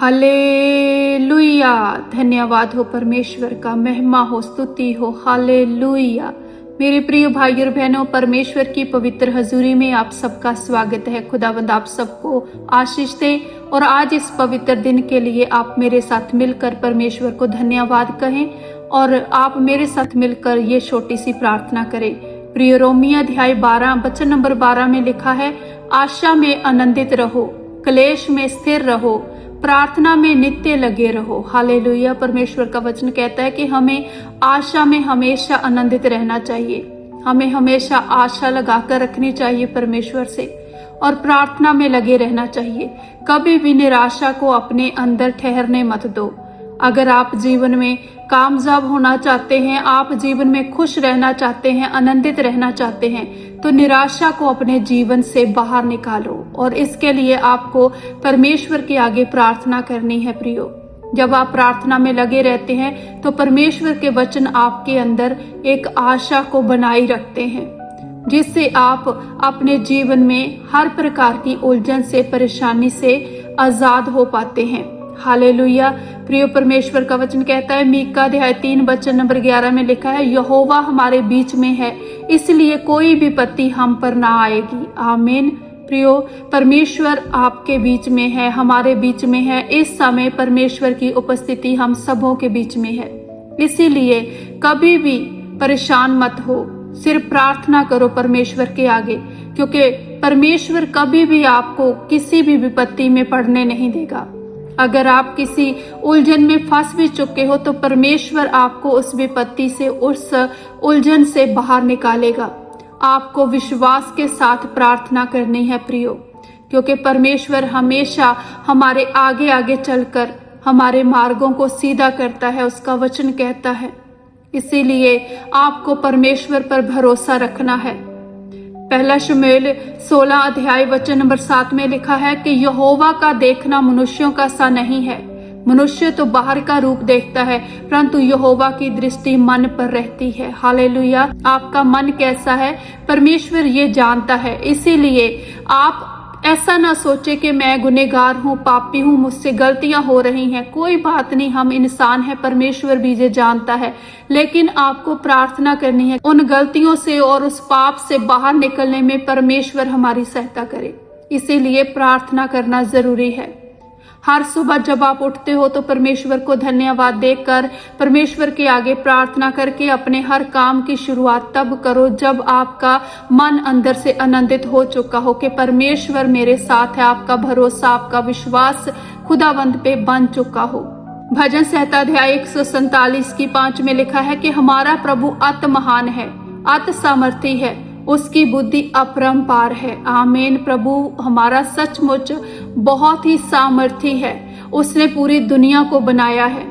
Hallelujah. धन्यवाद हो परमेश्वर का, महिमा हो, स्तुति हो। हालेलुया। मेरे प्रिय भाई और बहनों, परमेश्वर की पवित्र हजूरी में आप सबका स्वागत है। खुदावंद आप सबको आशीष दे और आज इस पवित्र दिन के लिए आप मेरे साथ मिलकर परमेश्वर को धन्यवाद कहें और आप मेरे साथ मिलकर ये छोटी सी प्रार्थना करें। प्रिय रोमियो अध्याय 12 वचन नंबर 12 में लिखा है, आशा में आनंदित रहो, क्लेश में स्थिर रहो, प्रार्थना में नित्य लगे रहो। हालेलुया। परमेश्वर का वचन कहता है कि हमें आशा में हमेशा आनंदित रहना चाहिए, हमें हमेशा आशा लगाकर रखनी चाहिए परमेश्वर से और प्रार्थना में लगे रहना चाहिए। कभी भी निराशा को अपने अंदर ठहरने मत दो। अगर आप जीवन में कामयाब होना चाहते हैं, आप जीवन में खुश रहना चाहते हैं, आनंदित रहना चाहते हैं, तो निराशा को अपने जीवन से बाहर निकालो और इसके लिए आपको परमेश्वर के आगे प्रार्थना करनी है। प्रियो, जब आप प्रार्थना में लगे रहते हैं तो परमेश्वर के वचन आपके अंदर एक आशा को बनाए रखते हैं, जिससे आप अपने जीवन में हर प्रकार की उलझन से, परेशानी से आजाद हो पाते हैं। हालेलुया। प्रिय परमेश्वर का वचन कहता है, मीका अध्याय 3 वचन नंबर 11 में लिखा है, यहोवा हमारे बीच में है, इसलिए कोई विपत्ति हम पर ना आएगी। आमीन। प्रियो, परमेश्वर आपके बीच में है, हमारे बीच में है। इस समय परमेश्वर की उपस्थिति हम सबों के बीच में है, इसीलिए कभी भी परेशान मत हो, सिर्फ प्रार्थना करो परमेश्वर के आगे, क्योंकि परमेश्वर कभी भी आपको किसी भी विपत्ति में पड़ने नहीं देगा। अगर आप किसी उलझन में फंस भी चुके हो तो परमेश्वर आपको उस विपत्ति से, उस उलझन से बाहर निकालेगा। आपको विश्वास के साथ प्रार्थना करनी है प्रियो, क्योंकि परमेश्वर हमेशा हमारे आगे आगे चलकर हमारे मार्गों को सीधा करता है, उसका वचन कहता है। इसीलिए आपको परमेश्वर पर भरोसा रखना है। पहला शमूएल 16 अध्याय वचन नंबर 7 में लिखा है कि यहोवा का देखना मनुष्यों का सा नहीं है। मनुष्य तो बाहर का रूप देखता है, परंतु यहोवा की दृष्टि मन पर रहती है। हालेलुया। आपका मन कैसा है परमेश्वर ये जानता है। इसीलिए आप ऐसा ना सोचे कि मैं गुनहगार हूँ, पापी हूँ, मुझसे गलतियां हो रही हैं। कोई बात नहीं, हम इंसान हैं, परमेश्वर भी ये जानता है। लेकिन आपको प्रार्थना करनी है उन गलतियों से और उस पाप से बाहर निकलने में परमेश्वर हमारी सहायता करे। इसीलिए प्रार्थना करना जरूरी है। हर सुबह जब आप उठते हो तो परमेश्वर को धन्यवाद देकर, परमेश्वर के आगे प्रार्थना करके अपने हर काम की शुरुआत तब करो जब आपका मन अंदर से आनंदित हो चुका हो कि परमेश्वर मेरे साथ है। आपका भरोसा, आपका विश्वास खुदावंद पे बन चुका हो। भजन संहिता अध्याय 147 की 5 में लिखा है कि हमारा प्रभु अति महान है, अति सामर्थी है, उसकी बुद्धि अपरंपार है। आमीन। प्रभु हमारा सचमुच बहुत ही सामर्थी है। उसने पूरी दुनिया को बनाया है,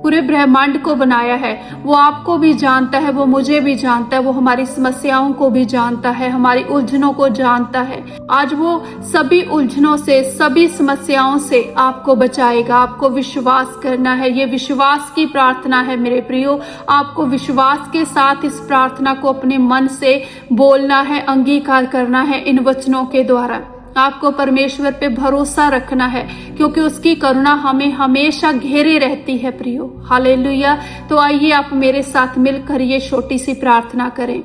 पूरे ब्रह्मांड को बनाया है। वो आपको भी जानता है, वो मुझे भी जानता है, वो हमारी समस्याओं को भी जानता है, हमारी उलझनों को जानता है। आज वो सभी उलझनों से, सभी समस्याओं से आपको बचाएगा। आपको विश्वास करना है, ये विश्वास की प्रार्थना है मेरे प्रियो। आपको विश्वास के साथ इस प्रार्थना को अपने मन से बोलना है, अंगीकार करना है इन वचनों के द्वारा। आपको परमेश्वर पे भरोसा रखना है, क्योंकि उसकी करुणा हमें हमेशा घेरे रहती है प्रियो। हालेलुया। तो आइए आप मेरे साथ मिलकर ये छोटी सी प्रार्थना करें।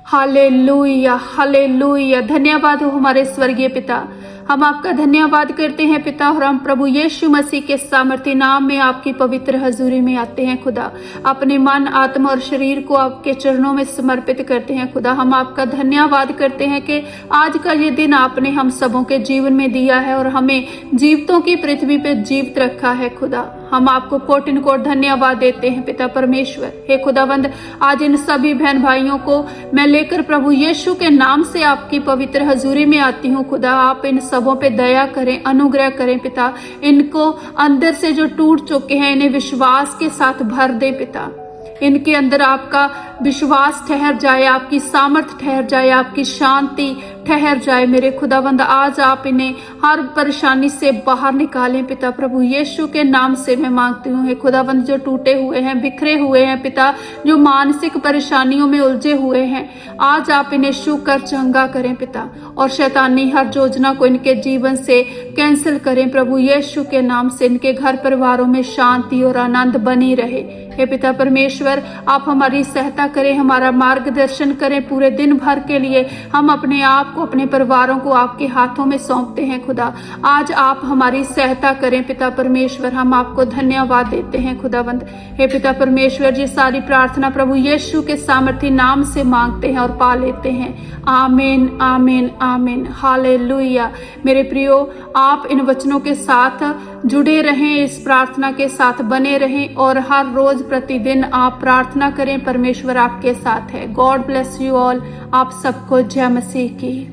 Hallelujah, hallelujah. धन्यवाद हो हमारे स्वर्गीय पिता, हम आपका धन्यवाद करते हैं पिता, और हम प्रभु यीशु मसीह के सामर्थी नाम में आपकी पवित्र हजूरी में आते हैं खुदा। अपने मन, आत्मा और शरीर को आपके चरणों में समर्पित करते हैं खुदा। हम आपका धन्यवाद करते हैं कि आज का ये दिन आपने हम सबों के जीवन में दिया है और हमें जीवितों की पृथ्वी पे जीवित रखा है खुदा। हम आपको कोटिन कोट धन्यवाद देते हैं पिता परमेश्वर। हे खुदावंद, आज इन सभी बहन भाइयों को मैं लेकर प्रभु यीशु के नाम से आपकी पवित्र हजूरी में आती हूँ खुदा। आप इन सबों पे दया करें, अनुग्रह करें पिता। इनको अंदर से जो टूट चुके हैं इन्हें विश्वास के साथ भर दे पिता। इनके अंदर आपका विश्वास ठहर जाए, आपकी सामर्थ ठहर जाए, आपकी शांति ठहर जाए मेरे खुदावंद। आज आप इन्हें हर परेशानी से बाहर निकालें पिता प्रभु यीशु के नाम से मैं मांगती हूँ। हे खुदावंद, जो टूटे हुए हैं, बिखरे हुए हैं पिता, जो मानसिक परेशानियों में उलझे हुए हैं, आज आप इन्हें छू कर चंगा करें पिता, और शैतानी हर योजना को इनके जीवन से कैंसिल करें प्रभु यीशु के नाम से। इनके घर परिवारों में शांति और आनंद बनी रहे। हे पिता परमेश्वर, आप हमारी सहायता करें, हमारा मार्गदर्शन करें पूरे दिन भर के लिए। हम अपने आप को, अपने परिवारों को आपके हाथों में सौंपते हैं खुदा। आज आप हमारी सहायता करें पिता परमेश्वर, हम आपको धन्यवाद देते हैं खुदावंद। हे पिता परमेश्वर जी, सारी प्रार्थना प्रभु यीशु के सामर्थी नाम से मांगते हैं और पा लेते हैं। आमीन आमीन आमीन, हालेलुया। मेरे प्रियो, आप इन वचनों के साथ जुड़े रहें, इस प्रार्थना के साथ बने रहें और हर रोज प्रतिदिन आप प्रार्थना करें। परमेश्वर आपके साथ है। God bless you all. आप सबको जय मसीह की।